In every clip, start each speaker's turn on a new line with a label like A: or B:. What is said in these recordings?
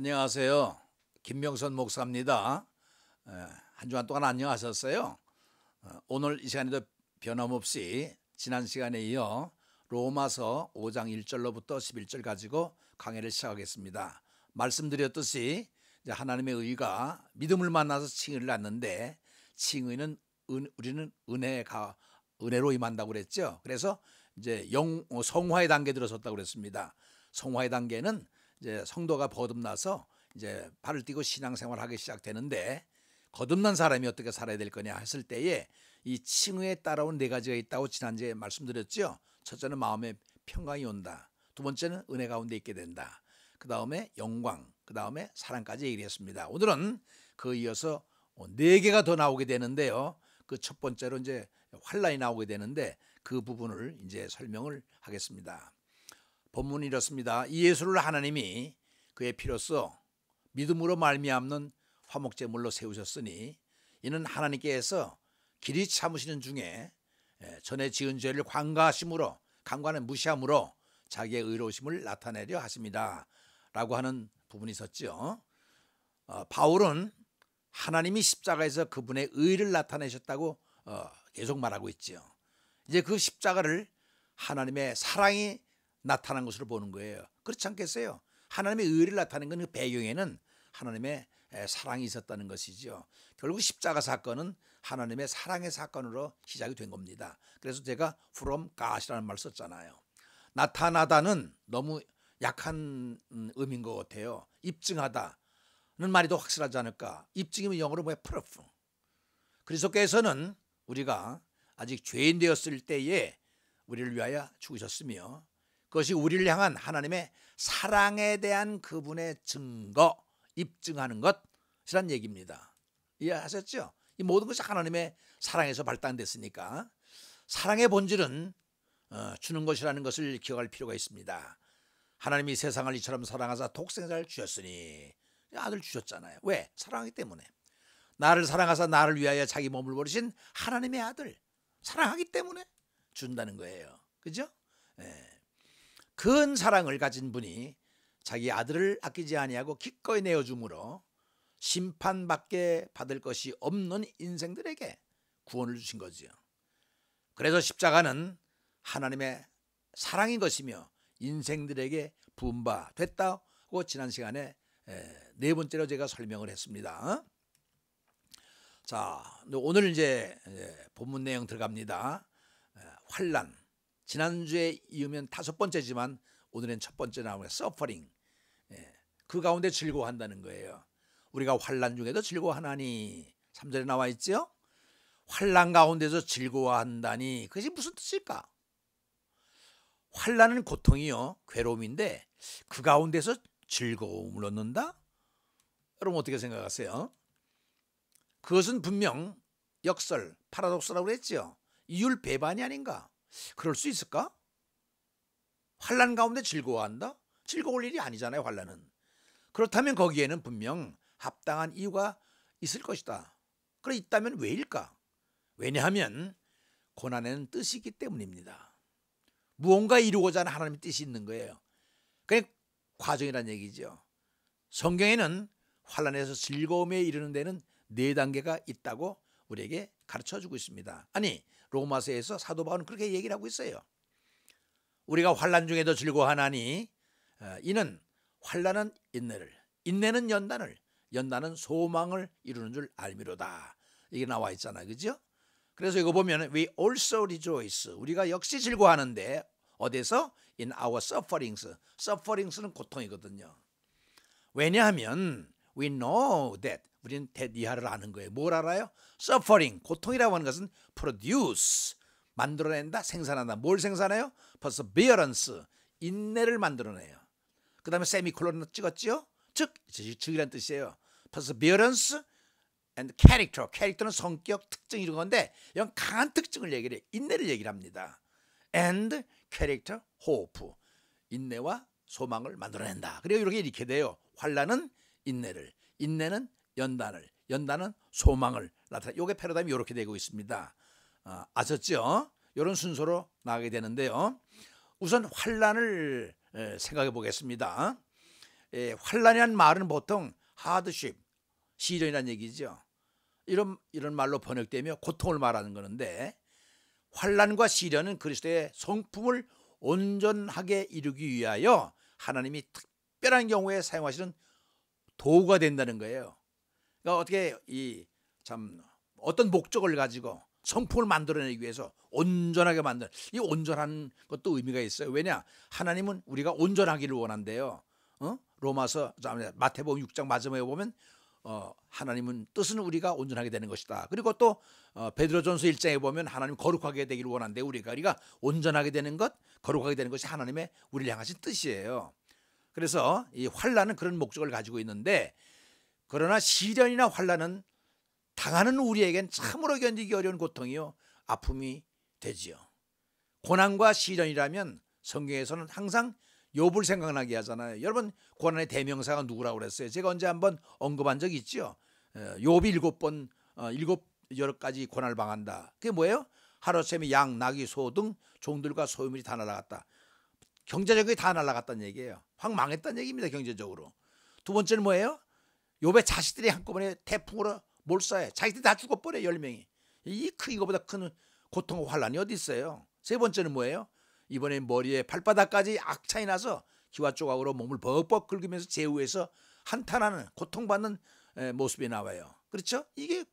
A: 안녕하세요. 김명선 목사입니다. 한 주간 동안 안녕하셨어요? 오늘 이 시간에도 변함없이 지난 시간에 이어 로마서 5장 1절로부터 11절 가지고 강해를 시작하겠습니다. 말씀드렸듯이 이제 하나님의 의가 믿음을 만나서 칭의를 낳는데 칭의는 우리는 은혜로 임한다고 그랬죠. 그래서 이제 성화의 단계에 들어섰다고 그랬습니다. 성화의 단계는 이제 성도가 거듭나서 이제 발을 띄고 신앙생활을 하기 시작되는데, 거듭난 사람이 어떻게 살아야 될 거냐 했을 때에 이 칭의에 따라온 네 가지가 있다고 지난주에 말씀드렸죠. 첫째는 마음의 평강이 온다. 두 번째는 은혜 가운데 있게 된다. 그 다음에 영광, 그 다음에 사랑까지 얘기했습니다. 오늘은 그 이어서 네 개가 더 나오게 되는데요. 그 첫 번째로 이제 환난이 나오게 되는데 그 부분을 이제 설명을 하겠습니다. 본문이 이렇습니다. 이 예수를 하나님이 그의 피로써 믿음으로 말미암는 화목제물로 세우셨으니 이는 하나님께서 길이 참으시는 중에 전에 지은 죄를 간과는 무시함으로 자기의 의로우심을 나타내려 하십니다 라고 하는 부분이 있었죠. 바울은 하나님이 십자가에서 그분의 의를 나타내셨다고 계속 말하고 있죠. 이제 그 십자가를 하나님의 사랑이 나타난 것으로 보는 거예요. 그렇지 않겠어요? 하나님의 의를 나타낸 건 그 배경에는 하나님의 사랑이 있었다는 것이죠. 결국 십자가 사건은 하나님의 사랑의 사건으로 시작이 된 겁니다. 그래서 제가 from God이라는 말을 썼잖아요. 나타나다는 너무 약한 의미인 것 같아요. 입증하다는 말이 더 확실하지 않을까. 입증이면 영어로 뭐야? proof. 그리스도께서는 우리가 아직 죄인 되었을 때에 우리를 위하여 죽으셨으며 그것이 우리를 향한 하나님의 사랑에 대한 그분의 증거, 입증하는 것이란 얘기입니다. 이해하셨죠? 이 모든 것이 하나님의 사랑에서 발단됐으니까 사랑의 본질은 주는 것이라는 것을 기억할 필요가 있습니다. 하나님이 세상을 이처럼 사랑하사 독생자를 주셨으니 아들 주셨잖아요. 왜? 사랑하기 때문에. 나를 사랑하사 나를 위하여 자기 몸을 버리신 하나님의 아들 사랑하기 때문에 준다는 거예요. 그죠? 큰 사랑을 가진 분이 자기 아들을 아끼지 아니하고 기꺼이 내어줌으로 심판받게 받을 것이 없는 인생들에게 구원을 주신 거지요. 그래서 십자가는 하나님의 사랑인 것이며 인생들에게 부은 바 됐다고 지난 시간에 네 번째로 제가 설명을 했습니다. 자, 오늘 이제 본문 내용 들어갑니다. 환난. 지난주에 이으면 다섯 번째지만 오늘은 첫 번째 나오는 서퍼링. 그 가운데 즐거워한다는 거예요. 우리가 환난 중에도 즐거워하나니 3절에 나와 있죠. 환난 가운데서 즐거워한다니 그것이 무슨 뜻일까? 환난은 고통이요 괴로움인데 그 가운데서 즐거움을 얻는다? 여러분 어떻게 생각하세요? 그것은 분명 역설, 파라독스라고 그랬죠. 이율 배반이 아닌가? 그럴 수 있을까? 환난 가운데 즐거워한다? 즐거울 일이 아니잖아요. 환난은. 그렇다면 거기에는 분명 합당한 이유가 있을 것이다. 그래 있다면 왜일까? 왜냐하면 고난에는 뜻이 있기 때문입니다. 무언가 이루고자 하는 하나님의 뜻이 있는 거예요. 그게 과정이란 얘기죠. 성경에는 환난에서 즐거움에 이르는 데는 네 단계가 있다고 우리에게 가르쳐주고 있습니다. 아니 로마서에서 사도 바울은 그렇게 얘기를 하고 있어요. 우리가 환난 중에도 즐거워하나니 이는 환난은 인내를, 인내는 연단을, 연단은 소망을 이루는 줄 알미로다. 이게 나와 있잖아요. 그죠? 그래서 이거 보면 we also rejoice. 우리가 역시 즐거워하는데 어디서? In our sufferings. sufferings는 고통이거든요. 왜냐하면 we know that 우리는 이하를 아는 거예요. 뭘 알아요? suffering, 고통이라고 하는 것은 produce, 만들어낸다, 생산한다. 뭘 생산해요? perseverance, 인내를 만들어내요. 그 다음에 세미콜론 찍었죠? 즉이란 뜻이에요. perseverance and character. 캐릭터는 성격, 특징 이런 건데 이런 강한 특징을 얘기를 해요. 인내를 얘기를 합니다. and character, hope. 인내와 소망을 만들어낸다. 그리고 이렇게 돼요. 환난은 인내를, 인내는 연단을, 연단은 소망을 나타내. 이게 패러다임이 이렇게 되고 있습니다. 아셨죠? 이런 순서로 나가게 되는데요. 우선 환난을 생각해 보겠습니다. 환란이란 말은 보통 하드쉽, 시련이라는 얘기죠. 이런 말로 번역되며 고통을 말하는 것인데, 환란과 시련은 그리스도의 성품을 온전하게 이루기 위하여 하나님이 특별한 경우에 사용하시는 도구가 된다는 거예요. 그러니까 어떻게 어떤 목적을 가지고 성품을 만들어내기 위해서 온전하게 만드는, 이 온전한 것도 의미가 있어요. 왜냐? 하나님은 우리가 온전하기를 원한대요. 로마서 마태복음 6장 마지막에 보면 하나님은 뜻은 우리가 온전하게 되는 것이다. 그리고 또 베드로전서 1장에 보면 하나님 거룩하게 되기를 원한대. 우리가 온전하게 되는 것, 거룩하게 되는 것이 하나님의 우리를 향하신 뜻이에요. 그래서 이 환란은 그런 목적을 가지고 있는데, 그러나 시련이나 환란은 당하는 우리에겐 참으로 견디기 어려운 고통이요, 아픔이 되지요. 고난과 시련이라면 성경에서는 항상 욥을 생각나게 하잖아요. 여러분, 고난의 대명사가 누구라고 그랬어요? 제가 언제 한번 언급한 적이 있죠. 욥이 7번 7가지 고난을 당한다. 그게 뭐예요? 하루아침에 양, 나귀, 소 등 종들과 소유물이 다 날아갔다. 경제적이 다 날아갔다는 얘기예요. 확 망했다는 얘기입니다, 경제적으로. 두 번째는 뭐예요? 욥의 자식들이 한꺼번에 태풍으로 몰사해. 자식들이 다 죽어버려, 10명이. 이거보다 큰 고통과 환란이 어디 있어요? 세 번째는 뭐예요? 이번에 머리에 발바닥까지 악창이 나서 기와 조각으로 몸을 벅벅 긁으면서 제후에서 한탄하는, 고통받는 모습이 나와요. 그렇죠? 이게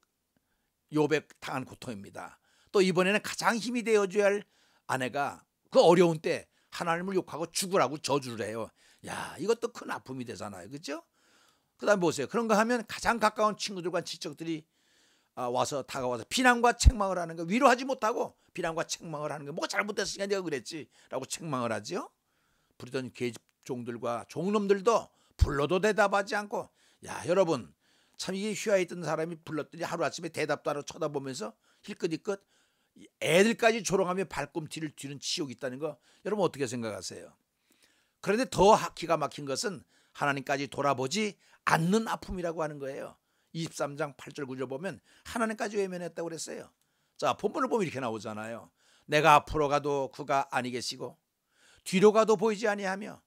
A: 욥의 당한 고통입니다. 또 이번에는 가장 힘이 되어줘야 할 아내가 그 어려운 때 하나님을 욕하고 죽으라고 저주를 해요. 야, 이것도 큰 아픔이 되잖아요. 그렇죠? 그 다음에 보세요. 그런 거 하면 가장 가까운 친구들과 친척들이 다가와서 비난과 책망을 하는 거, 위로하지 못하고 비난과 책망을 하는 거, 뭐가 잘못됐으니까 내가 그랬지 라고 책망을 하죠. 부리던 계집종들과 종놈들도 불러도 대답하지 않고, 야, 여러분, 참 이게 휘하에 있던 사람이 불렀더니 하루아침에 대답도 안 하고 쳐다보면서 힐끗힐끗 애들까지 조롱하며 발꿈치를 뒤는 치욕이 있다는 거, 여러분 어떻게 생각하세요? 그런데 더 기가 막힌 것은 하나님까지 돌아보지 않는 아픔이라고 하는 거예요. 23장 8절 9절 보면 하나님까지 외면했다고 그랬어요. 자, 본문을 보면 이렇게 나오잖아요. 내가 앞으로 가도 그가 아니 계시고 뒤로 가도 보이지 아니하며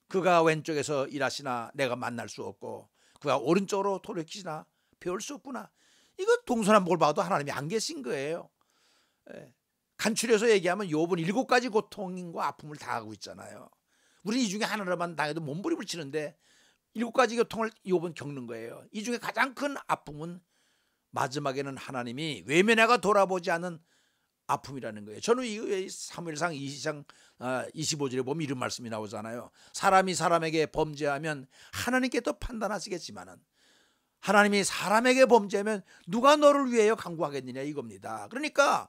A: 그가 왼쪽에서 일하시나 내가 만날 수 없고 그가 오른쪽으로 돌이키시나 배울 수 없구나. 이거 동서남북을 봐도 하나님이 안 계신 거예요. 간추려서 얘기하면 욥은 7가지 고통과 아픔을 당하고 있잖아요. 우리는 이 중에 하나만 당해도 몸부림을 치는데 7가지 고통을 욥은 겪는 거예요. 이 중에 가장 큰 아픔은 마지막에는 하나님이 외면하고 돌아보지 않는 아픔이라는 거예요. 저는 이 사무엘상 20장 25절에 보면 이런 말씀이 나오잖아요. 사람이 사람에게 범죄하면 하나님께서 판단하시겠지만은 하나님이 사람에게 범죄하면 누가 너를 위하여 간구하겠느냐, 이겁니다. 그러니까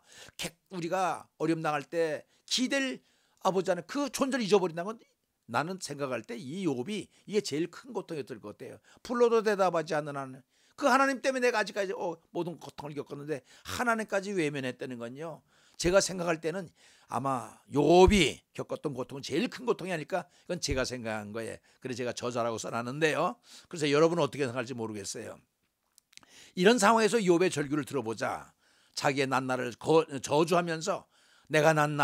A: 우리가 어려움 당할 때 기댈 아버지는 그 존재를 잊어버린다는 건, 나는 생각할 때 이 욥이 이게 제일 큰 고통이었을 것 같아요. 불러도 대답하지 않는 하나님, 그 하나님 때문에 내가 아직까지 모든 고통을 겪었는데 하나님까지 외면했다는 건요, 제가 생각할 때는 아마 욥이 겪었던 고통은 제일 큰 고통이 아닐까, 이건 제가 생각한 거예요. 그래서 제가 저자라고 써놨는데요. 그래서 여러분은 어떻게 생각할지 모르겠어요. 이런 상황에서 욥의 절규를 들어보자. 자기의 난날을 저주하면서 내가 난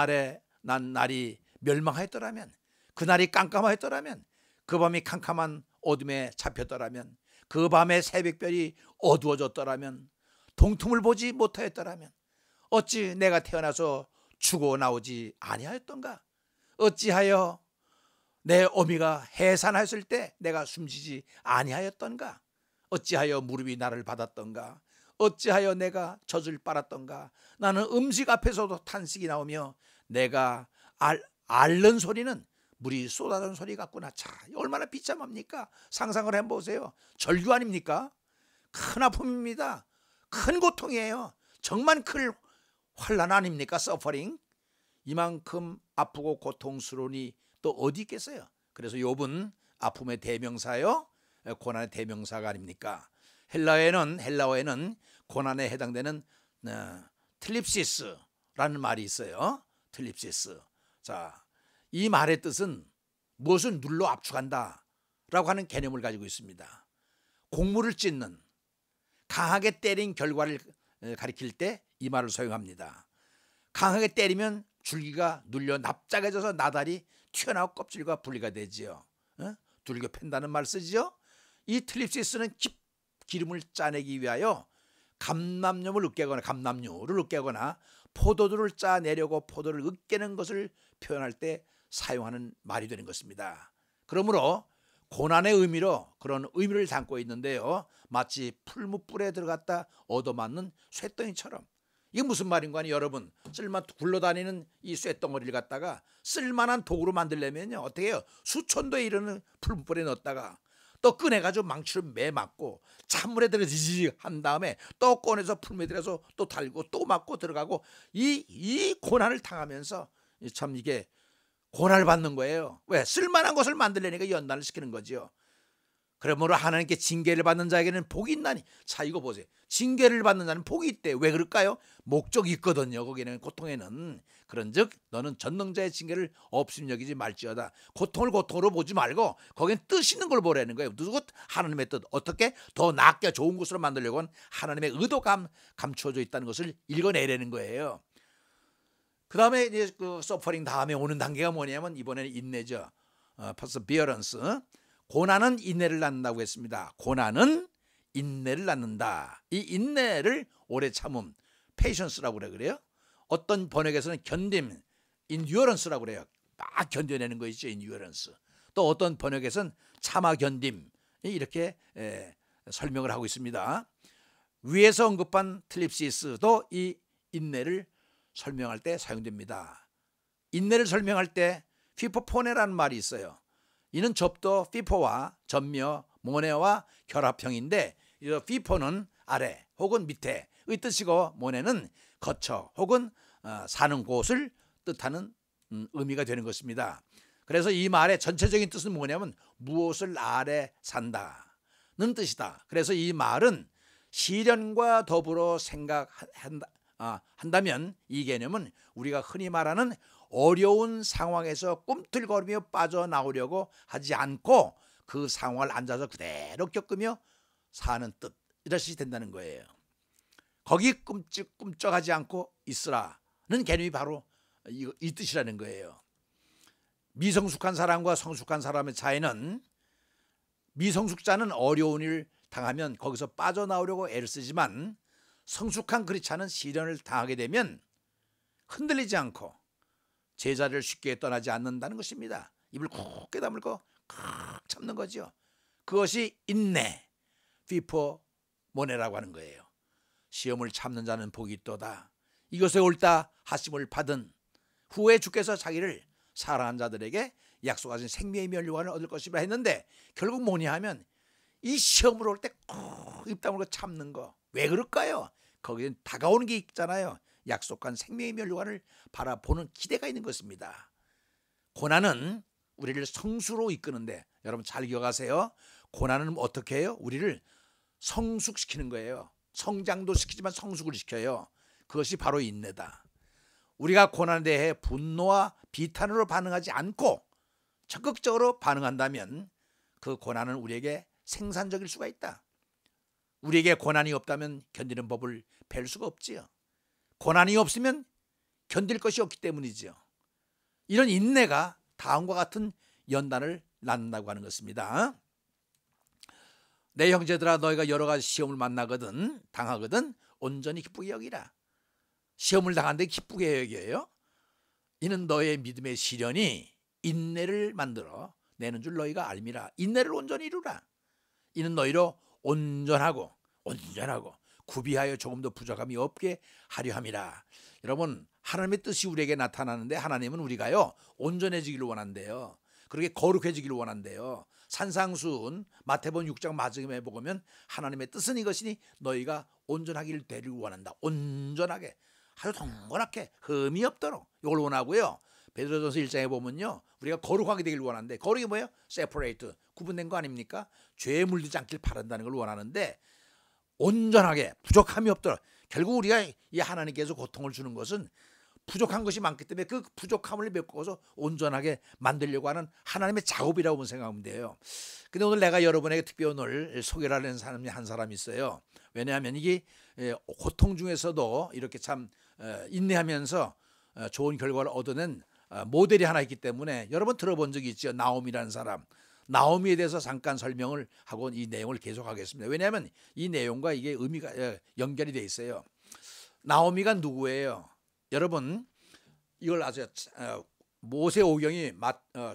A: 날이 멸망하였더라면, 그 날이 깜깜하였더라면, 그 밤이 캄캄한 어둠에 잡혔더라면, 그 밤에 새벽별이 어두워졌더라면, 동틈을 보지 못하였더라면, 어찌 내가 태어나서 죽어 나오지 아니하였던가? 어찌하여 내 어미가 해산하였을 때 내가 숨지지 아니하였던가? 어찌하여 무릎이 나를 받았던가? 어찌하여 내가 젖을 빨았던가? 나는 음식 앞에서도 탄식이 나오며 내가 앓는 소리는 물이 쏟아진 소리 같구나. 자, 얼마나 비참합니까? 상상을 해보세요. 절규 아닙니까? 큰 아픔입니다. 큰 고통이에요. 정말 큰 환난 아닙니까? 서퍼링. 이만큼 아프고 고통스러우니 또 어디 있겠어요? 그래서 욥은 아픔의 대명사요, 고난의 대명사가 아닙니까? 헬라어에는 고난에 해당되는 틀립시스라는 말이 있어요. 틀립시스. 자, 이 말의 뜻은 무엇을 눌러 압축한다 라고 하는 개념을 가지고 있습니다. 곡물을 찢는, 강하게 때린 결과를 가리킬 때 이 말을 사용합니다. 강하게 때리면 줄기가 눌려 납작해져서 나달이 튀어나오고 껍질과 분리가 되지요. 두들겨 팬다는 말 쓰지요. 이 틀립시스는 기름을 짜내기 위하여 감람유를 으깨거나 포도주를 짜내려고 포도를 으깨는 것을 표현할 때 사용하는 말이 되는 것입니다. 그러므로 고난의 의미로 그런 의미를 담고 있는데요. 마치 풀무불에 들어갔다 얻어맞는 쇳덩이처럼. 이게 무슨 말인가 하니 여러분, 굴러다니는 이 쇳덩어리를 갖다가 쓸만한 도구로 만들려면요, 어떻게 해요? 수천도에 이르는 풀무불에 넣었다가 또 꺼내가지고 망치로 매맞고 찬물에 들어 지지직 한 다음에 또 꺼내서 풀무에 들어서 또 달고 또 맞고 들어가고 이 고난을 당하면서 참 이게 고난을 받는 거예요. 왜? 쓸만한 것을 만들려니까 연단을 시키는 거죠. 그러므로 하나님께 징계를 받는 자에게는 복이 있나니. 자, 이거 보세요. 징계를 받는 자는 복이 있대. 왜 그럴까요? 목적이 있거든요. 거기는, 고통에는. 그런즉 너는 전능자의 징계를 없음 여기지 말지어다. 고통을 고통으로 보지 말고 거긴 뜻 있는 걸 보라는 거예요. 누구? 하나님의 뜻. 어떻게 더 낫게 좋은 것으로 만들려고 하나님의 의도가 감춰져 있다는 것을 읽어내려는 거예요. 그 다음에 이제 그 서퍼링 다음에 오는 단계가 뭐냐면 이번에는 인내죠. perseverance. 고난은 인내를 낳는다고 했습니다. 고난은 인내를 낳는다. 이 인내를 오래 참음, patience라고 그래요. 어떤 번역에서는 견딤, endurance라고 그래요. 막 견뎌내는 거 있죠, endurance. 또 어떤 번역에서는 참아 견딤, 이렇게 설명을 하고 있습니다. 위에서 언급한 틀립시스도 이 인내를 설명할 때 사용됩니다. 인내를 설명할 때 피포포네라는 말이 있어요. 이는 접도 피포와 전며 모네와 결합형인데, 피포는 아래 혹은 밑에의 뜻이고 모네는 거처 혹은 사는 곳을 뜻하는 의미가 되는 것입니다. 그래서 이 말의 전체적인 뜻은 뭐냐면 무엇을 아래 산다는 뜻이다. 그래서 이 말은 시련과 더불어 한다면 이 개념은 우리가 흔히 말하는 어려운 상황에서 꿈틀거리며 빠져나오려고 하지 않고 그 상황을 앉아서 그대로 겪으며 사는 뜻, 이것이 된다는 거예요. 거기 꿈쩍하지 않고 있으라는 개념이 바로 이 뜻이라는 거예요. 미성숙한 사람과 성숙한 사람의 차이는, 미성숙자는 어려운 일을 당하면 거기서 빠져나오려고 애를 쓰지만 성숙한 그리스도인은 시련을 당하게 되면 흔들리지 않고 제자리를 쉽게 떠나지 않는다는 것입니다. 입을 굳게 다물고 칵 참는 거죠. 그것이 인내, 피포모네라고 하는 거예요. 시험을 참는 자는 복이 있도다. 이것에 옳다 하심을 받은 후에 주께서 자기를 사랑한 자들에게 약속하신 생명의 면류관을 얻을 것이라 했는데, 결국 뭐냐 하면 이 시험을 올 때 꼭 입 다물고 참는 거. 왜 그럴까요? 거기에 다가오는 게 있잖아요. 약속한 생명의 면류관을 바라보는 기대가 있는 것입니다. 고난은 우리를 성수로 이끄는데, 여러분 잘 기억하세요. 고난은 어떻게 해요? 우리를 성숙시키는 거예요. 성장도 시키지만 성숙을 시켜요. 그것이 바로 인내다. 우리가 고난에 대해 분노와 비탄으로 반응하지 않고 적극적으로 반응한다면 그 고난은 우리에게 생산적일 수가 있다. 우리에게 고난이 없다면 견디는 법을 뵐 수가 없지요. 고난이 없으면 견딜 것이 없기 때문이지요. 이런 인내가 다음과 같은 연단을 낳는다고 하는 것입니다. 내 형제들아, 너희가 여러 가지 시험을 당하거든 온전히 기쁘게 여기라. 시험을 당하는데 기쁘게 여겨요. 이는 너의 믿음의 시련이 인내를 만들어 내는 줄 너희가 알미라. 인내를 온전히 이루라. 이는 너희로 온전하고 구비하여 조금도 부족함이 없게 하려 함이라. 여러분, 하나님의 뜻이 우리에게 나타나는데 하나님은 우리가요 온전해지기를 원한대요. 그렇게 거룩해지기를 원한대요. 산상수훈 마태복음 6장 마지막에 보면 하나님의 뜻은 이것이니 너희가 온전하기를 되기를 원한다. 온전하게, 아주 동그랗게 흠이 없도록 이걸 원하고요. 베드로전서 1장에 보면요, 우리가 거룩하게 되기를 원하는데, 거룩이 뭐예요? separate, 구분된 거 아닙니까? 죄에 물들지 않길 바란다는 걸 원하는데, 온전하게 부족함이 없도록. 결국 우리가 이 하나님께서 고통을 주는 것은 부족한 것이 많기 때문에 그 부족함을 메꿔서 온전하게 만들려고 하는 하나님의 작업이라고 생각하면 돼요. 근데 오늘 내가 여러분에게 특별히 오늘 소개를 하는 사람이 한 사람이 있어요. 왜냐하면 이게 고통 중에서도 이렇게 참 인내하면서 좋은 결과를 얻어낸 모델이 하나 있기 때문에, 여러분 들어본 적이 있죠. 나옴이라는 사람. 나오미에 대해서 잠깐 설명을 하고 이 내용을 계속하겠습니다. 왜냐하면 이 내용과 이게 의미가 연결이 돼 있어요. 나오미가 누구예요? 여러분 이걸 아세요? 모세오경이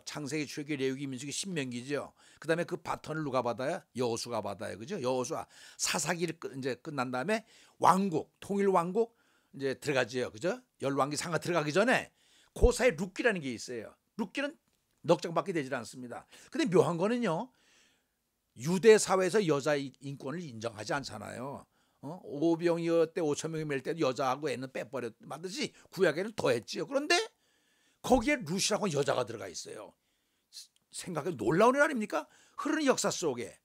A: 창세기, 출애굽기, 레위기, 민수기, 신명기죠. 그다음에 그 바톤을 누가 받아요? 여호수아가 받아요, 그죠? 여호수아 사사기를 이제 끝난 다음에 왕국, 통일 왕국 이제 들어가지요, 그죠? 열왕기 상하 들어가기 전에 그 사이 룻기라는 게 있어요. 룻기는 넉 장밖에 되질 않습니다. 근데 묘한 거는요, 유대 사회에서 여자 인권을 인정하지 않잖아요. 오병이어 때 5천 명이 멜 때도 여자하고 애는 빼버렸듯이 구약에는 더했지요. 그런데 거기에 룻이라고 여자가 들어가 있어요. 생각해 놀라운 일 아닙니까? 흐르는 역사 속에,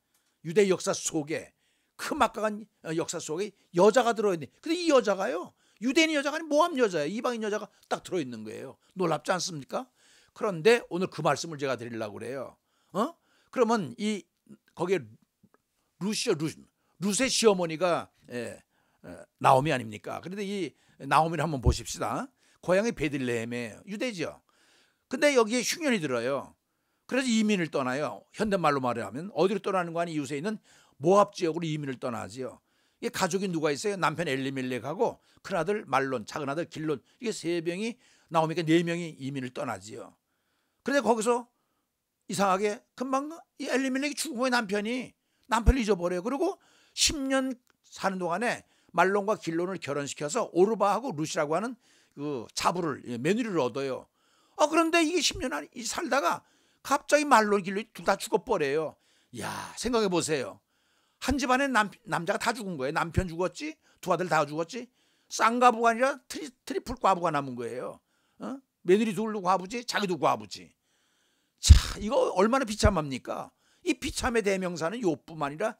A: 유대 역사 속에, 그 막강한 역사 속에 여자가 들어있네. 근데 이 여자가요, 유대인 여자가 아닌 모함 여자예요. 이방인 여자가 딱 들어있는 거예요. 놀랍지 않습니까? 그런데 오늘 그 말씀을 제가 드리려고 그래요. 그러면 거기에 룻의 시어머니가 나오미 아닙니까? 그런데 이 나오미를 한번 보십시다. 고향이 베들레헴에 유대죠. 근데 여기에 흉년이 들어요. 그래서 이민을 떠나요. 현대말로 말하면 어디로 떠나는 거 아니 이웃에 있는 모압 지역으로 이민을 떠나지요. 이게 가족이 누가 있어요? 남편 엘리멜렉하고 큰아들 말론, 작은아들 길론, 이게 세 명이 나오니까 네 명이 이민을 떠나지요. 그런데 거기서 이상하게 금방 이 엘리멜렉이 죽은 거예요. 남편을 잊어버려요. 그리고 10년 사는 동안에 말론과 길론을 결혼시켜서 오르바하고 룻이라고 하는 그 자부를, 며느리를 얻어요. 그런데 이게 10년 살다가 갑자기 말론, 길론이 둘 다 죽어버려요. 야, 생각해 보세요. 한 집안에 남자가 다 죽은 거예요. 남편 죽었지, 두 아들 다 죽었지. 쌍과부가 아니라 트리플 과부가 남은 거예요. 며느리 둘도 과부지, 자기도 과부지. 자, 이거 얼마나 비참합니까? 이 비참의 대명사는 욥뿐만 아니라,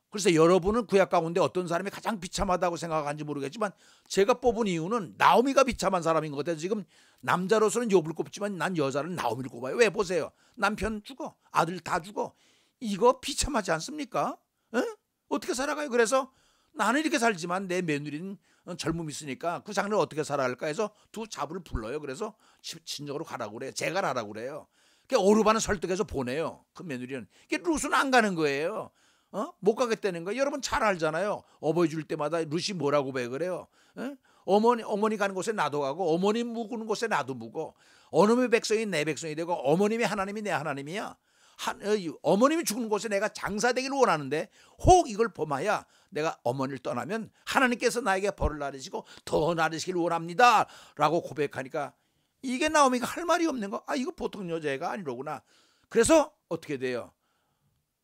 A: 그래서 여러분은 구약 가운데 어떤 사람이 가장 비참하다고 생각하는지 모르겠지만 제가 뽑은 이유는 나오미가 비참한 사람인 것 같아요. 지금 남자로서는 욥을 꼽지만 난 여자를 나오미를 꼽아요. 왜? 보세요. 남편 죽어, 아들 다 죽어. 이거 비참하지 않습니까? 어떻게 살아가요? 그래서 나는 이렇게 살지만 내 며느리는 젊음이 있으니까 그 장래를 어떻게 살아야 할까 해서 두 자부를 불러요. 그래서 친정으로 가라고 그래요. 제가 가라고 그래요. 오르바는 설득해서 보내요. 그 며느리는. 룻은 안 가는 거예요. 못 가겠다는 거예요. 여러분 잘 알잖아요. 어버이 줄 때마다 룻이 뭐라고 배 그래요. 어머니 가는 곳에 나도 가고 어머니 묵는 곳에 나도 묵고 어느님의 백성이 내 백성이 되고 어머님의 하나님이 내 하나님이야. 어머님이 죽는 곳에 내가 장사되기를 원하는데 혹 이걸 범하여 내가 어머니를 떠나면 하나님께서 나에게 벌을 나르시고 더 나르시기를 원합니다 라고 고백하니까 이게 나오미가 할 말이 없는 거. 이거 보통 여자애가 아니로구나. 그래서 어떻게 돼요?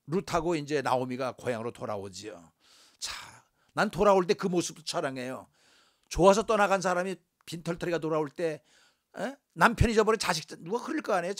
A: 룻하고 이제 나오미가 고향으로 돌아오지요. 자, 난 돌아올 때 그 모습도 자랑해요. 좋아서 떠나간 사람이 빈털터리가 돌아올 때 남편 잊어버린 자식 누가 그럴 거 아니에요.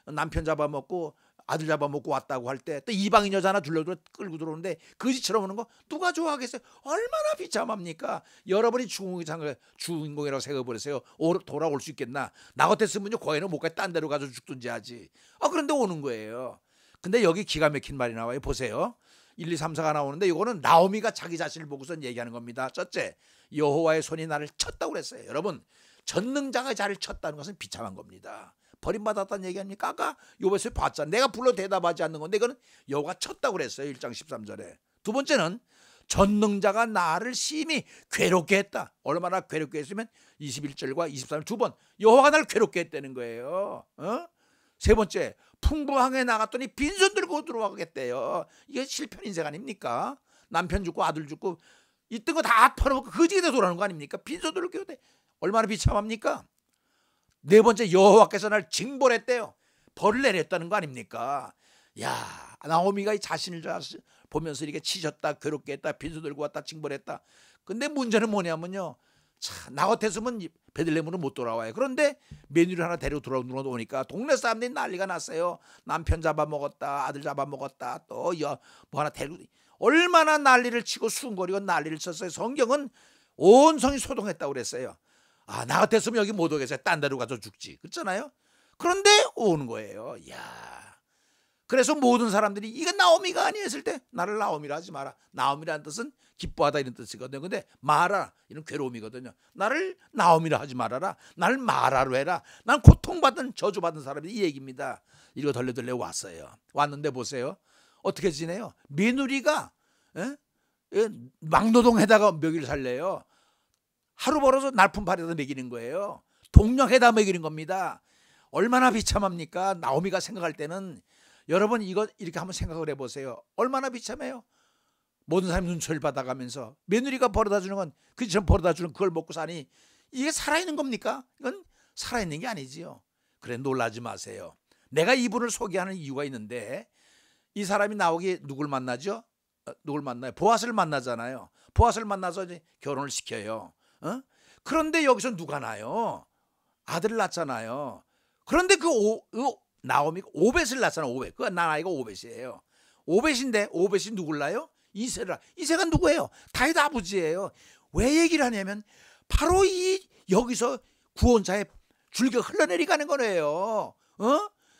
A: 남편 잡아먹고 아들 잡아먹고 왔다고 할 때 또 이방인 여자 하나 둘러들어 끌고 들어오는데 거지처럼 오는 거 누가 좋아하겠어요? 얼마나 비참합니까? 여러분이 주인공이라고 생각해버렸어요. 돌아올 수 있겠나? 나 같았으면요 고향은 못 가 딴 데로 가서 죽든지 하지. 그런데 오는 거예요. 근데 여기 기가 막힌 말이 나와요. 보세요. 1, 2, 3, 4가 나오는데 이거는 나오미가 자기 자신을 보고서 얘기하는 겁니다. 첫째, 여호와의 손이 나를 쳤다고 그랬어요. 여러분, 전능자가 자를 쳤다는 것은 비참한 겁니다. 버림받았다는 얘기 아닙니까? 아까 욥에서 봤잖아. 내가 불러 대답하지 않는 건데 이거는 여호와가 쳤다고 그랬어요. 1장 13절에. 두 번째는 전능자가 나를 심히 괴롭게 했다. 얼마나 괴롭게 했으면 21절과 23절 두 번 여호와가 나를 괴롭게 했다는 거예요. 세 번째, 풍부항에 나갔더니 빈손 들고 들어가겠대요. 이게 실편 인생 아닙니까? 남편 죽고 아들 죽고 있던 거 다 털어먹고 거지게 돼 돌아오는 거 아닙니까? 빈손 들고 돼. 얼마나 비참합니까? 네 번째, 여호와께서 날 징벌했대요. 벌을 내렸다는 거 아닙니까? 야, 나오미가 이 자신을 보면서 이렇게 치셨다, 괴롭게 했다, 빈손 들고 왔다, 징벌했다. 근데 문제는 뭐냐면요, 나 같았으면 베들레헴으로 못 돌아와요. 그런데 며느리 하나 데리고 돌아오니까 동네 사람들이 난리가 났어요. 남편 잡아먹었다, 아들 잡아먹었다, 또 뭐 하나 데리고, 얼마나 난리를 치고 수군거리고 난리를 쳤어요. 성경은 온 성이 소동했다고 그랬어요. 나 같았으면 여기 못 오겠어요. 딴 데로 가서 죽지. 그렇잖아요. 그런데 오는 거예요. 야, 그래서 모든 사람들이 이건 나오미가 아니야 했을 때 나를 나오미라 하지 마라. 나오미라는 뜻은 기뻐하다 이런 뜻이거든요. 근데 마라 이런 괴로움이거든요. 나를 나오미라 하지 말아라. 나를 마라로 해라. 난 고통받은 저주받은 사람이 이 얘기입니다. 이거 덜레덜레 왔어요. 왔는데 보세요. 어떻게 지내요? 며느리가 막노동에다가 먹이를 살래요. 하루 벌어서 날품팔에다 먹이는 거예요. 동력에다 먹이는 겁니다. 얼마나 비참합니까? 나오미가 생각할 때는 여러분 이거 이렇게 한번 생각을 해보세요. 얼마나 비참해요. 모든 사람이 눈초리를 받아가면서 며느리가 벌어다 주는 건 그처럼 벌어다 주는 그걸 먹고 사니 이게 살아있는 겁니까? 이건 살아있는 게 아니지요. 그래 놀라지 마세요. 내가 이분을 소개하는 이유가 있는데 이 사람이 나오기 누굴 만나죠? 누굴 만나요? 보아스를 만나잖아요. 보아스를 만나서 이제 결혼을 시켜요. 그런데 여기서 누가 나요? 아들을 낳잖아요. 그런데 나오미가 오벳을 낳잖아요. 오벳. 그 나이가 오벳이에요. 오벳인데 오벳이 누굴 낳아요? 이세를. 이세가 누구예요? 다윗 아버지예요. 왜 얘기를 하냐면 바로 이 여기서 구원자의 줄기가 흘러내리가는 거예요.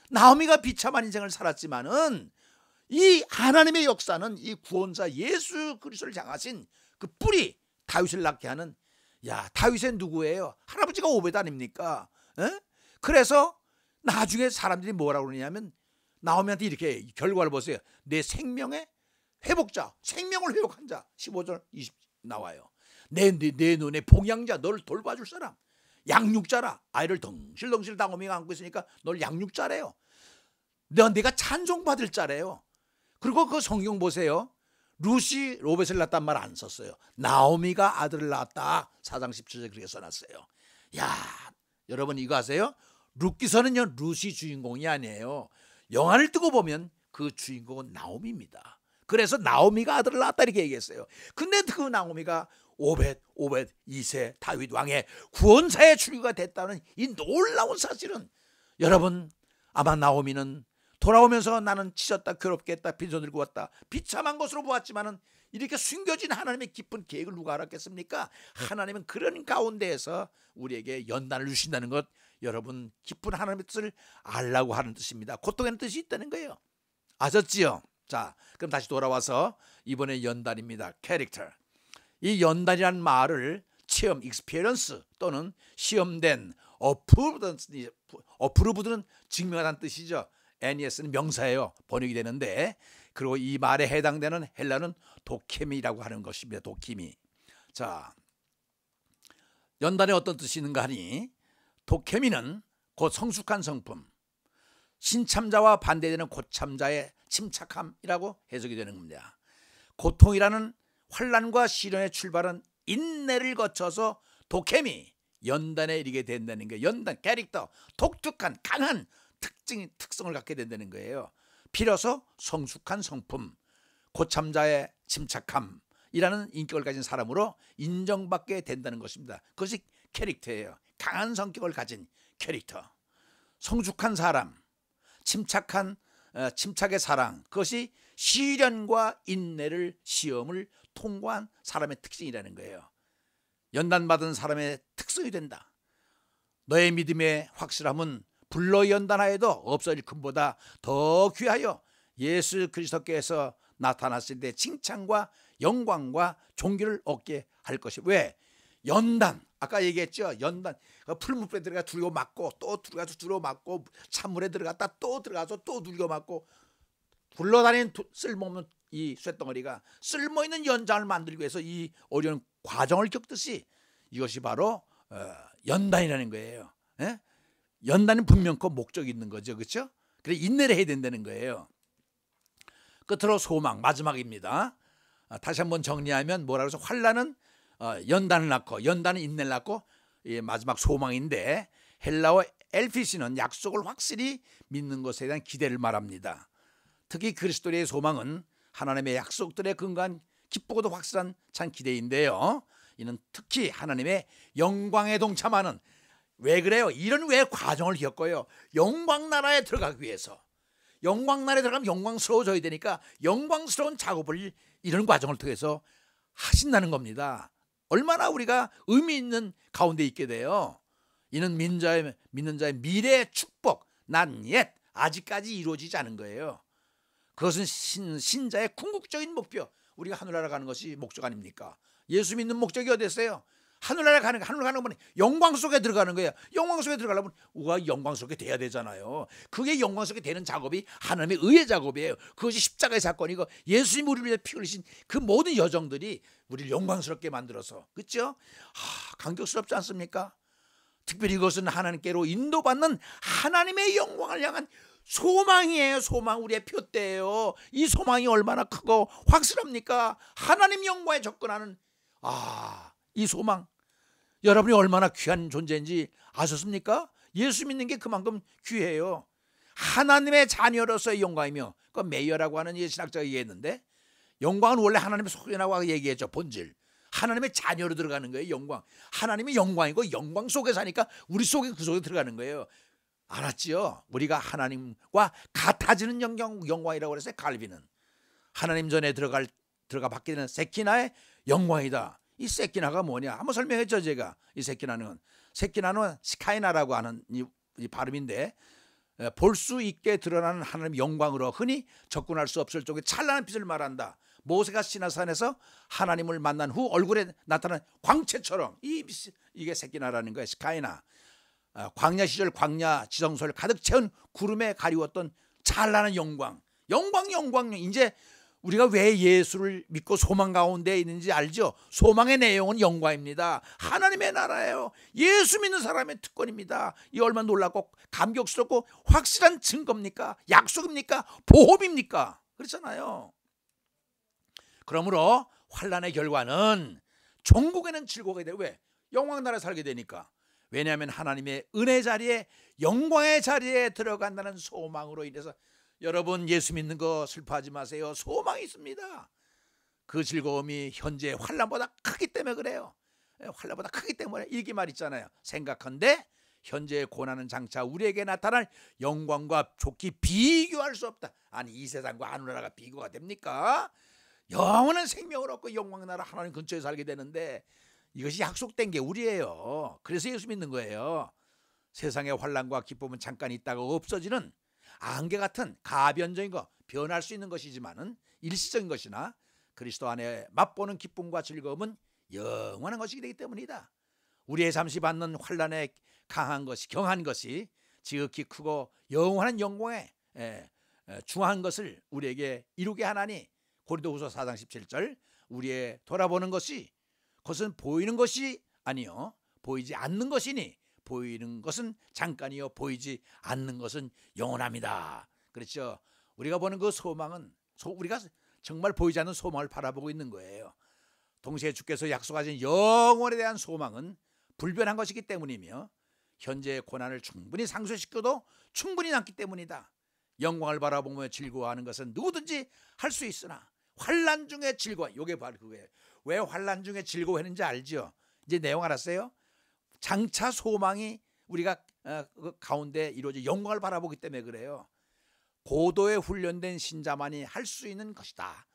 A: 나오미가 비참한 인생을 살았지만은 이 하나님의 역사는 이 구원자 예수 그리스도를 향하신 그 뿌리 다윗을 낳게 하는 다윗의 누구예요? 할아버지가 오벳 아닙니까? 그래서 나중에 사람들이 뭐라고 그러냐면 나오미한테 이렇게 결과를 보세요. 내 생명의 회복자, 생명을 회복한 자. 15절 20 나와요. 내 눈의 봉양자, 너를 돌봐줄 사람. 양육자라. 아이를 덩실덩실 나오미가 안고 있으니까 널 양육자래요. 내가 찬송받을 자래요. 그리고 그 성경 보세요. 루시 로벳을 낳았단 말 안 썼어요. 나오미가 아들을 낳았다. 4장 17절에 그렇게 써놨어요. 여러분 이거 아세요? 룻기서는요 루시 주인공이 아니에요. 영화를 뜨고 보면 그 주인공은 나오미입니다. 그래서 나오미가 아들을 낳았다 이렇게 얘기했어요. 근데 그 나오미가 오벳, 이세, 다윗 왕의 구원사의 출유가 됐다는 이 놀라운 사실은 여러분 아마 나오미는 돌아오면서 나는 치졌다, 괴롭겠다, 빈손 들고 왔다, 비참한 것으로 보았지만은 이렇게 숨겨진 하나님의 깊은 계획을 누가 알았겠습니까? 하나님은 그런 가운데에서 우리에게 연단을 주신다는 것, 여러분 깊은 하나님의 뜻을 알라고 하는 뜻입니다. 고통에는 뜻이 있다는 거예요. 아셨지요? 자, 그럼 다시 돌아와서 이번에 연단입니다. 캐릭터. 이 연단이라는 말을 체험, 익스피리언스 또는 시험된, 어프루브드는 증명하다는 뜻이죠. NES는 명사예요. 번역이 되는데, 그리고 이 말에 해당되는 헬라는 도케미라고 하는 것입니다. 도케미. 자, 연단에 어떤 뜻이 있는가 하니 도케미는 곧 성숙한 성품, 신참자와 반대되는 고참자의 침착함이라고 해석이 되는 겁니다. 고통이라는 환난과 시련의 출발은 인내를 거쳐서 도케미, 연단에 이르게 된다는 거예요. 연단, 캐릭터, 독특한 강한 특성을 갖게 된다는 거예요. 비로소 성숙한 성품, 고참자의 침착함이라는 인격을 가진 사람으로 인정받게 된다는 것입니다. 그것이 캐릭터예요. 강한 성격을 가진 캐릭터, 성숙한 사람, 침착의 사랑, 그것이 시련과 인내를 시험을 통과한 사람의 특징이라는 거예요. 연단받은 사람의 특성이 된다. 너의 믿음의 확실함은 불로 연단하여도 없어질 금보다 더 귀하여 예수 그리스도께서 나타났을 때 칭찬과 영광과 존귀를 얻게 할 것이. 왜? 연단, 아까 얘기했죠. 연단, 풀무불에 들어가 두르고 맞고 또 들어가서 두르고 맞고 찬물에 들어갔다 또 들어가서 또 두르고 맞고 굴러다니는 쓸모없는 이 쇳덩어리가 쓸모있는 연장을 만들기 위해서 이 어려운 과정을 겪듯이 이것이 바로 연단이라는 거예요. 예? 연단은 분명 그 목적이 있는 거죠. 그렇죠? 그래 인내를 해야 된다는 거예요. 끝으로 소망, 마지막입니다. 다시 한번 정리하면 뭐라고 해서 환난은 연단을 낳고, 연단은 인내를 낳고, 마지막 소망인데 헬라어 엘피시는 약속을 확실히 믿는 것에 대한 기대를 말합니다. 특히 그리스도의 소망은 하나님의 약속들에 근거한 기쁘고도 확실한 참 기대인데요. 이는 특히 하나님의 영광에 동참하는, 왜 그래요? 이런 왜 과정을 겪어요? 영광 나라에 들어가기 위해서. 영광 나라에 들어가면 영광스러워져야 되니까 영광스러운 작업을 이런 과정을 통해서 하신다는 겁니다. 얼마나 우리가 의미 있는 가운데 있게 돼요. 이는 믿는 자의 미래의 축복, 난 옛, 아직까지 이루어지지 않은 거예요. 그것은 신자의 궁극적인 목표. 우리가 하늘나라 가는 것이 목적 아닙니까? 예수 믿는 목적이 어디 있어요? 하늘나라 가는 거, 하늘 가는 거는 영광 속에 들어가는 거예요. 영광 속에 들어가려면 우리가 영광 속에 돼야 되잖아요. 그게 영광 속에 되는 작업이 하나님의 의의 작업이에요. 그것이 십자가의 사건이고 예수님 우리를 위해 피 흘리신 그 모든 여정들이 우리를 영광스럽게 만들어서, 그렇죠? 감격스럽지 않습니까? 특별히 이것은 하나님께로 인도받는 하나님의 영광을 향한 소망이에요. 소망, 우리의 표대예요. 이 소망이 얼마나 크고 확실합니까? 하나님 영광에 접근하는 이 소망, 여러분이 얼마나 귀한 존재인지 아셨습니까? 예수 믿는 게 그만큼 귀해요. 하나님의 자녀로서의 영광이며, 그 메이어라고 하는 신학자가 얘기했는데, 영광은 원래 하나님의 속이라고 얘기했죠. 본질, 하나님의 자녀로 들어가는 거예요. 영광, 하나님이 영광이고 영광 속에 사니까 우리 속에, 그 속에 들어가는 거예요. 알았지요? 우리가 하나님과 같아지는 영광이라고 그랬어요. 갈비는 하나님 전에 들어가 받게 되는 세키나의 영광이다. 이 세키나가 뭐냐 한번 설명했죠. 제가 이 세키나는 시카이나라고 하는 이 발음인데, 볼 수 있게 드러나는 하나님의 영광으로 흔히 접근할 수 없을 정도의 찬란한 빛을 말한다. 모세가 시나산에서 하나님을 만난 후 얼굴에 나타난 광채처럼 이게 세키나라는 거예요. 시카이나. 광야 시절 광야 지성소를 가득 채운 구름에 가리웠던 찬란한 영광. 이제 우리가 왜 예수를 믿고 소망 가운데 있는지 알죠? 소망의 내용은 영광입니다. 하나님의 나라예요. 예수 믿는 사람의 특권입니다. 이 얼마나 놀랍고 감격스럽고 확실한 증거입니까? 약속입니까? 보험입니까? 그렇잖아요. 그러므로 환난의 결과는 종국에는 즐거워야 돼요. 왜? 영광 나라에 살게 되니까. 왜냐하면 하나님의 은혜 자리에, 영광의 자리에 들어간다는 소망으로 인해서. 여러분, 예수 믿는 거 슬퍼하지 마세요. 소망이 있습니다. 그 즐거움이 현재 환난보다 크기 때문에 그래요. 환난보다 크기 때문에 이렇게 말 있잖아요. 생각한데 현재의 고난은 장차 우리에게 나타날 영광과 좋게 비교할 수 없다. 아니, 이 세상과 하늘나라가 비교가 됩니까? 영원한 생명을 얻고 영광 나라 하나님 근처에 살게 되는데, 이것이 약속된 게 우리예요. 그래서 예수 믿는 거예요. 세상의 환난과 기쁨은 잠깐 있다가 없어지는 안개 같은 가변적인 거, 변할 수 있는 것이지만은 일시적인 것이나 그리스도 안에 맛보는 기쁨과 즐거움은 영원한 것이기 되기 때문이다. 우리의 잠시 받는 환난에 경한 것이 지극히 크고 영원한 영광에 중한 것을 우리에게 이루게 하나니, 고린도후서 4장 17절, 우리의 돌아보는 것이 그것은 보이는 것이 아니요 보이지 않는 것이니, 보이는 것은 잠깐이요 보이지 않는 것은 영원합니다. 그렇죠? 우리가 보는 그 소망은 우리가 정말 보이지 않는 소망을 바라보고 있는 거예요. 동시에 주께서 약속하신 영원에 대한 소망은 불변한 것이기 때문이며, 현재의 고난을 충분히 상쇄시켜도 충분히 남기 때문이다. 영광을 바라보며 즐거워하는 것은 누구든지 할 수 있으나 환난 중에 즐거워, 이게 바로 그거예요. 왜 환난 중에 즐거워했는지 알죠? 이제 내용 알았어요? 장차 소망이 우리가 그 가운데 이루어져 영광을 바라보기 때문에 그래요. 고도에 훈련된 신자만이 할 수 있는 것이다.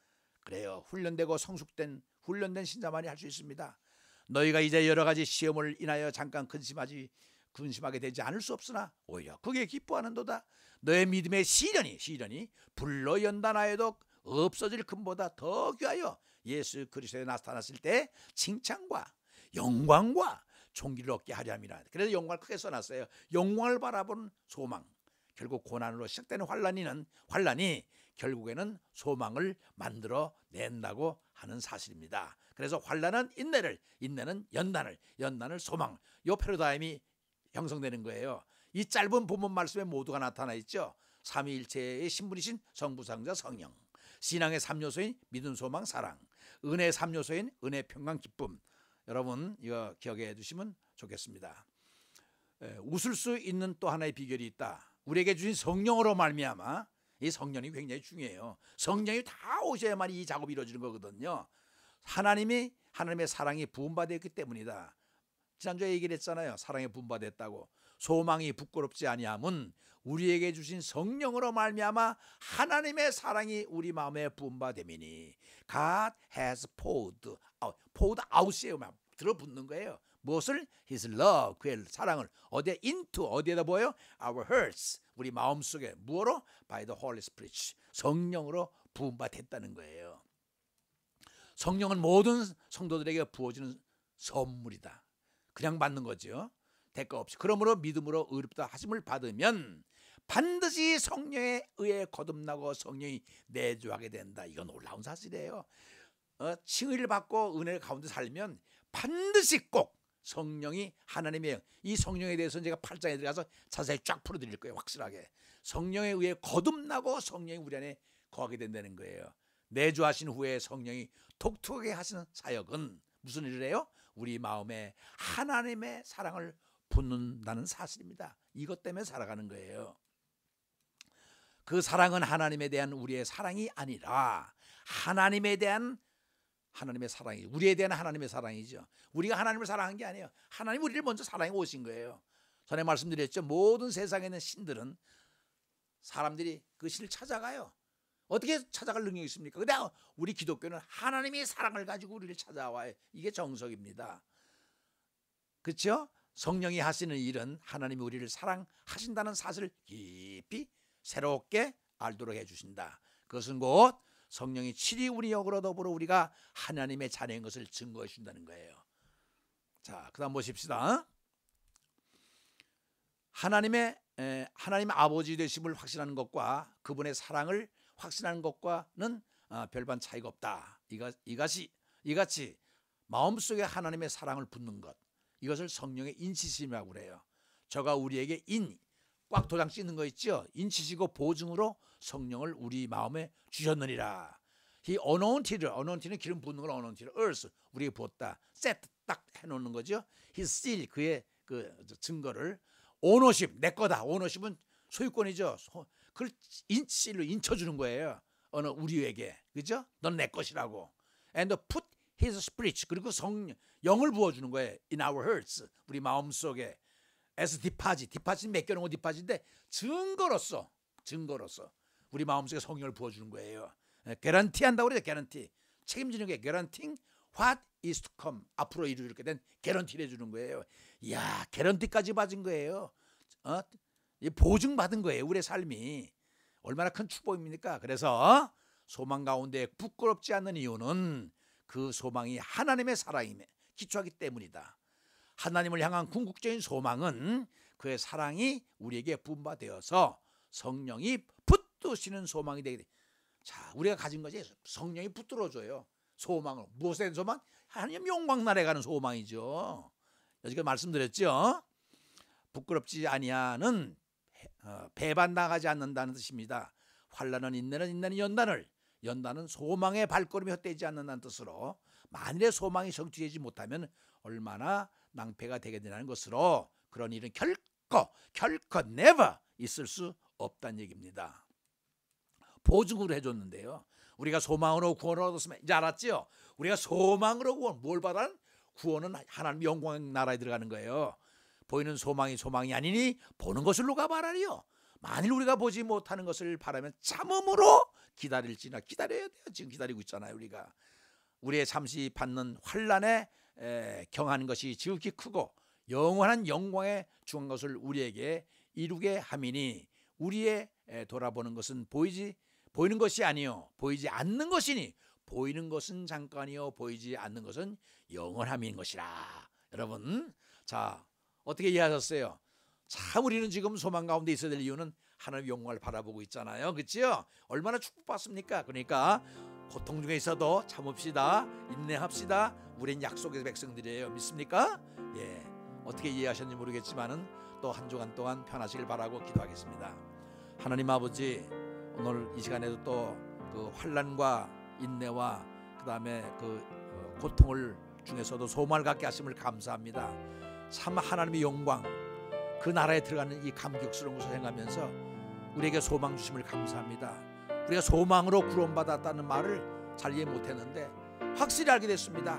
A: 그래요. 훈련되고 성숙된 훈련된 신자만이 할 수 있습니다. 너희가 이제 여러 가지 시험을 인하여 잠깐 근심하게 되지 않을 수 없으나 오히려 그게 기뻐하는도다. 너의 믿음의 시련이 불로 연단하여도 없어질 금보다 더 귀하여 예수 그리스도에 나타났을 때 칭찬과 영광과 존귀를 얻게 하려 함이라. 그래서 영광을 크게 써놨어요. 영광을 바라보는 소망. 결국 고난으로 시작되는 환난이 결국에는 소망을 만들어 낸다고 하는 사실입니다. 그래서 환난은 인내는 연단을 소망. 이 패러다임이 형성되는 거예요. 이 짧은 본문 말씀에 모두가 나타나 있죠. 삼위일체의 신분이신 성부상자 성령, 신앙의 3요소인 믿음, 소망, 사랑, 은혜의 3요소인 은혜, 평강, 기쁨. 여러분 이거 기억해 두시면 좋겠습니다. 웃을 수 있는 또 하나의 비결이 있다. 우리에게 주신 성령으로 말미암아, 이 성령이 굉장히 중요해요. 성령이 다 오셔야만 이 작업이 이루어지는 거거든요. 하나님의 사랑이 부음받았기 때문이다. 지난주에 얘기를 했잖아요. 사랑에 부음받았다고. 소망이 부끄럽지 아니함은 우리에게 주신 성령으로 말미암아 하나님의 사랑이 우리 마음에 부음받음이니. God has poured out이에요. 들어붙는 거예요. 무엇을? His love, 그의 사랑을 어디에? Into, 어디에다 보여요? Our hearts, 우리 마음속에 무엇으로? By the Holy Spirit, 성령으로 부음받았다는 거예요. 성령은 모든 성도들에게 부어지는 선물이다. 그냥 받는 거죠. 대가 없이. 그러므로 믿음으로 의롭다 하심을 받으면 반드시 성령에 의해 거듭나고 성령이 내주하게 된다. 이건 놀라운 사실이에요. 칭의를 받고 은혜 가운데 살면 반드시 꼭 성령이 하나님의, 이 성령에 대해서는 제가 8장에 들어가서 자세히 쫙 풀어드릴 거예요. 확실하게 성령에 의해 거듭나고 성령이 우리 안에 거하게 된다는 거예요. 내주하신 후에 성령이 독특하게 하시는 사역은 무슨 일을 해요? 우리 마음에 하나님의 사랑을 붓는다는 사실입니다. 이것 때문에 살아가는 거예요. 그 사랑은 하나님에 대한 우리의 사랑이 아니라 하나님에 대한 하나님의 사랑이, 우리에 대한 하나님의 사랑이죠. 우리가 하나님을 사랑한 게 아니에요. 하나님 우리를 먼저 사랑해 오신 거예요. 전에 말씀드렸죠. 모든 세상에 있는 신들은 사람들이 그 신을 찾아가요. 어떻게 찾아갈 능력이 있습니까? 근데 우리 기독교는 하나님의 사랑을 가지고 우리를 찾아와요. 이게 정석입니다. 그렇죠? 성령이 하시는 일은 하나님이 우리를 사랑하신다는 사실을 깊이 새롭게 알도록 해주신다. 그것은 곧 성령이 칠이 우리 영으로 더불어 우리가 하나님의 자녀인 것을 증거해 준다는 거예요. 자, 그 다음 보십시다. 하나님 아버지 되심을 확신하는 것과 그분의 사랑을 확신하는 것과는 별반 차이가 없다. 이같이 마음속에 하나님의 사랑을 붓는 것, 이것을 성령의 인치심이라고 그래요. 저가 우리에게 꽉 도장 찍는 거 있죠. 인치시고 보증으로 성령을 우리 마음에 주셨느니라. He anointed는 기름 붓는 걸 anointed, earth 우리에게 부었다. set 딱 해놓는 거죠. His seal 그의 그 증거를 ownership 내 거다. ownership은 소유권이죠. 그걸 인치로 인쳐주는 거예요. 우리에게 그죠? 넌 내 것이라고. And put His Spirit 그리고 영을 부어주는 거예요. In our hearts 우리 마음 속에. as 디파짓은 맡겨놓은 거 디파짓인데 증거로서 우리 마음속에 성령을 부어주는 거예요. 개런티 한다고 그래요. 개런티 책임지는 게 guaranteeing what is to come 앞으로 이루게 된 개런티를 해주는 거예요. 이야 개런티까지 받은 거예요. 보증 받은 거예요. 우리의 삶이 얼마나 큰 축복입니까? 그래서 소망 가운데 부끄럽지 않는 이유는 그 소망이 하나님의 사랑임에 기초하기 때문이다. 하나님을 향한 궁극적인 소망은 그의 사랑이 우리에게 부음받아서 성령이 붙드시는 소망이 되게 돼. 자, 우리가 가진 것이 성령이 붙들어줘요. 소망을. 무엇에 대한 소망? 하나님 영광 나라에 가는 소망이죠. 여지까지 말씀드렸죠. 부끄럽지 아니하는 배반당하지 않는다는 뜻입니다. 환난은 인내는 연단은 소망의 발걸음이 헛되지 않는다는 뜻으로 만일의 소망이 성취되지 못하면 얼마나 낭패가 되게 되는 것으로 그런 일은 결코 never 있을 수 없다는 얘기입니다. 보증으로 해줬는데요. 우리가 소망으로 구원을 얻었으면 이제 알았죠? 우리가 소망으로 뭘 받아? 구원은 하나님 영광의 나라에 들어가는 거예요. 보이는 소망이 아니니 보는 것을 누가 바라리요? 만일 우리가 보지 못하는 것을 바라면 참음으로 기다릴지나 기다려야 돼요. 지금 기다리고 있잖아요. 우리의 잠시 받는 환난에 경하는 것이 지극히 크고 영원한 영광에 중한 것을 우리에게 이루게 함이니 우리의 돌아보는 것은 보이는 것이 아니요 보이지 않는 것이니 보이는 것은 잠깐이요 보이지 않는 것은 영원함인 것이라. 여러분 자 어떻게 이해하셨어요? 참 우리는 지금 소망 가운데 있어야 될 이유는 하나님의 영광을 바라보고 있잖아요. 그렇죠? 얼마나 축복받습니까? 그러니까 고통 중에 있어도 참읍시다. 인내합시다. 우린 약속의 백성들이에요. 믿습니까? 예. 어떻게 이해하셨는지 모르겠지만은 또 한 주간 동안 편하시길 바라고 기도하겠습니다. 하나님 아버지 오늘 이 시간에도 또 그 환난과 인내와 그 다음에 그 고통을 중에서도 소망을 갖게 하심을 감사합니다. 참 하나님의 영광 그 나라에 들어가는 이 감격스러운 것을 행하면서 우리에게 소망 주심을 감사합니다. 우리가 소망으로 구원받았다는 말을 잘 이해 못했는데 확실히 알게 됐습니다.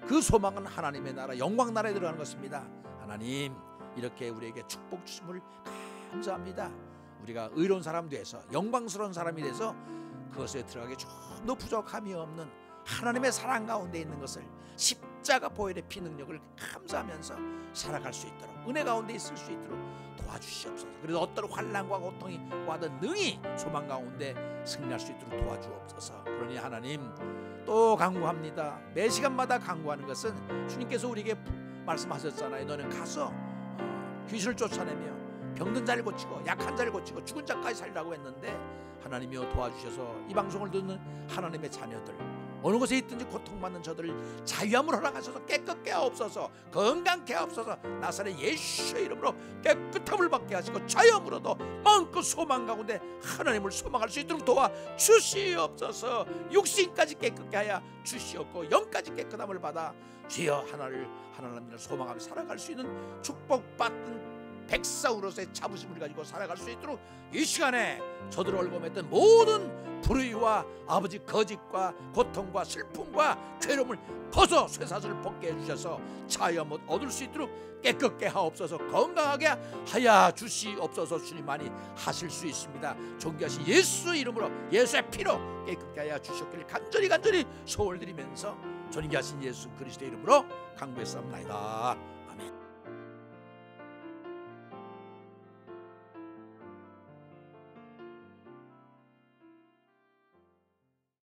A: 그 소망은 하나님의 나라 영광 나라에 들어가는 것입니다. 하나님 이렇게 우리에게 축복 주심을 감사합니다. 우리가 의로운 사람 돼서 영광스러운 사람이 돼서 그것에 들어가기 좀 더 부족함이 없는 하나님의 사랑 가운데 있는 것을 십자가 보혈의 피 능력을 감사하면서 살아갈 수 있도록, 은혜 가운데 있을 수 있도록 도와주시옵소서. 그래서 어떤 환난과 고통이 와도 능히 소망 가운데 승리할 수 있도록 도와주옵소서. 그러니 하나님 또 간구합니다. 매 시간마다 간구하는 것은 주님께서 우리에게 말씀하셨잖아요. 너는 가서 귀신을 쫓아내며 병든 자를 고치고 약한 자를 고치고 죽은 자까지 살리라고 했는데, 하나님이여 도와주셔서 이 방송을 듣는 하나님의 자녀들, 어느 곳에 있든지 고통받는 저들을 자유함을 허락하셔서 깨끗게 하옵소서. 건강케 하옵소서. 나사렛 예수의 이름으로 깨끗함을 받게 하시고 자유함으로도 마음껏 소망 가운데 하나님을 소망할 수 있도록 도와주시옵소서. 육신까지 깨끗게 하여 주시옵고 영까지 깨끗함을 받아 주여 하나님을 소망하며 살아갈 수 있는 축복받은 백사우로서의 자부심을 가지고 살아갈 수 있도록 이 시간에 저들을 얽어맸던 모든 불의와 아버지 거짓과 고통과 슬픔과 괴로움을 벗어 쇠사슬을 벗게 해주셔서 자유함을 얻을 수 있도록 깨끗게 하옵소서. 건강하게 하여 주시옵소서. 주님만이 하실 수 있습니다. 존귀하신 예수 이름으로 예수의 피로 깨끗게 하여 주셨기를 간절히 소원드리면서 존귀하신 예수 그리스도의 이름으로 간구했사옵나이다.